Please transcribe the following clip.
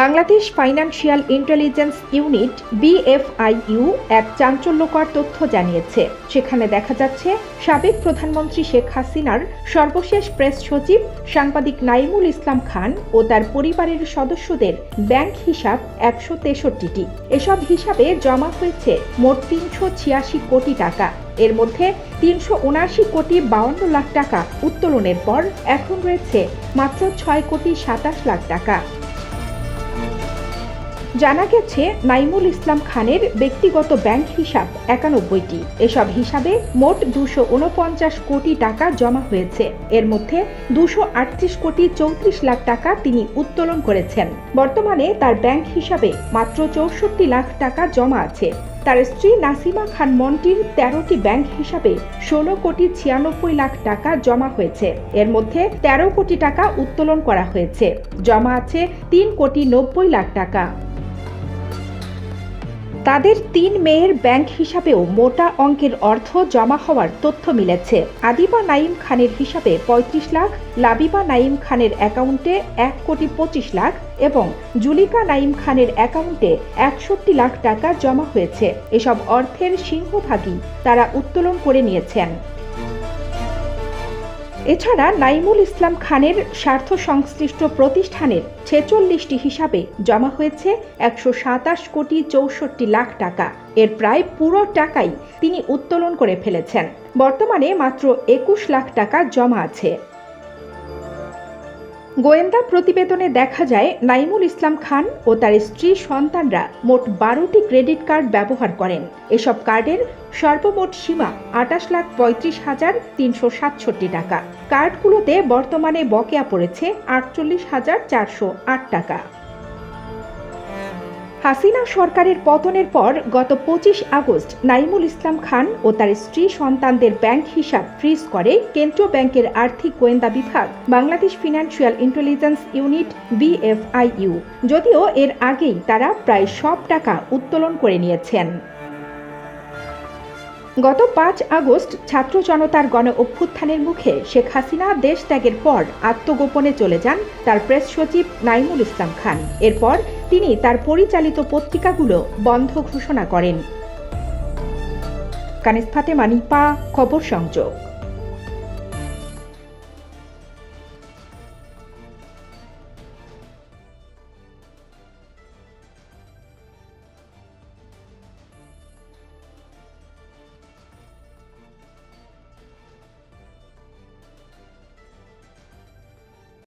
Bangladesh financial intelligence unit BFIU এক চাঞ্চল্যকর তথ্য জানিয়েছে। সেখানে দেখা যাচ্ছে সাবেক প্রধানমন্ত্রী শেখ হাসিনার সর্বশেষ প্রেস সচিব সাংবাদিক নাইমুল ইসলাম খান ও তার পরিবারের সদস্যদের ব্যাংক হিসাব 163টি। এসব হিসাবে জমা হয়েছে মোট 386 কোটি টাকা। এর মধ্যে 379 কোটি 52 লাখ টাকা উত্তোলনের পর এখন রয়েছে মাত্র 6 কোটি 27 লাখ টাকা। জানা গেছে নাইমুল ইসলাম খানের ব্যক্তিগত ব্যাংক হিসাব 91টি। এসব হিসাবে মোট 249 কোটি টাকা জমা হয়েছে। এর মধ্যে 238 কোটি 34 লাখ টাকা তিনি উত্তোলন করেছেন। বর্তমানে তার ব্যাংক হিসাবে মাত্র 64 লাখ টাকা জমা আছে। তার স্ত্রী নাসিমা খান মন্টির 13টি ব্যাংক হিসাবে 16 কোটি 96 লাখ টাকা জমা হয়েছে। এর মধ্যে 13 কোটি টাকা উত্তোলন করা হয়েছে। জমা আছে 3 কোটি 90 লাখ টাকা। তাদের 3 মেয়ের ব্যাংক হিসাবেও মোটা অঙ্কের অর্থ জমা হওয়ার তথ্য মিলেছে। আদিবা নাইম খানের হিসাবে 35 লাখ, লাবিবা নাইম খানের অ্যাকাউন্টে 1 কোটি 25 লাখ এবং জুলিকা নাইম খানের অ্যাকাউন্টে 61 লাখ টাকা জমা হয়েছে। এসব অর্থের সিংহভাগই তারা উত্তোলন করে নিয়েছেন। এছাড়া নাইমুল ইসলাম খানের স্বার্থ সংশ্লিষ্ট প্রতিষ্ঠানের 46টি হিসাবে জমা হয়েছে 127 কোটি 64 লাখ টাকা। এর প্রায় পুরো টাকাই তিনি উত্তোলন করে ফেলেছেন। বর্তমানে মাত্র 21 লাখ টাকা জমা আছে। গোয়েন্দা প্রতিবেদনে দেখা যায় নাইমুল ইসলাম খান ও তার স্ত্রী সন্তানরা মোট 12টি ক্রেডিট কার্ড ব্যবহার করেন। এসব কার্ডের সর্বমোট সীমা 28,35,367 টাকা। কার্ডগুলোতে বর্তমানে বকেয়া পড়েছে 48,408 টাকা। হাসিনা সরকারের পতনের পর গত 25 আগস্ট নাইমুল ইসলাম খান ও তার স্ত্রী সন্তানদের ব্যাংক হিসাব ফ্রিজ করে কেন্দ্রীয় ব্যাংকের আর্থিক গোয়েন্দা বিভাগ Bangladesh financial intelligence unit BFIU। যদিও এর আগেই তারা প্রায় সব টাকা উত্তোলন করে নিয়েছেন। গত 5 আগস্ট ছাত্র জনতার গণ অভ্যুত্থানের মুখে শেখ হাসিনা দেশ ত্যাগের পর আত্মগোপনে চলে যান তার প্রেস সচিব নাইমুল ইসলাম খান। এরপর তিনি তার পরিচালিত পত্রিকাগুলো বন্ধ ঘোষণা করেন। কানিজ ফাতেমা নিপা, খবর সংযোগ।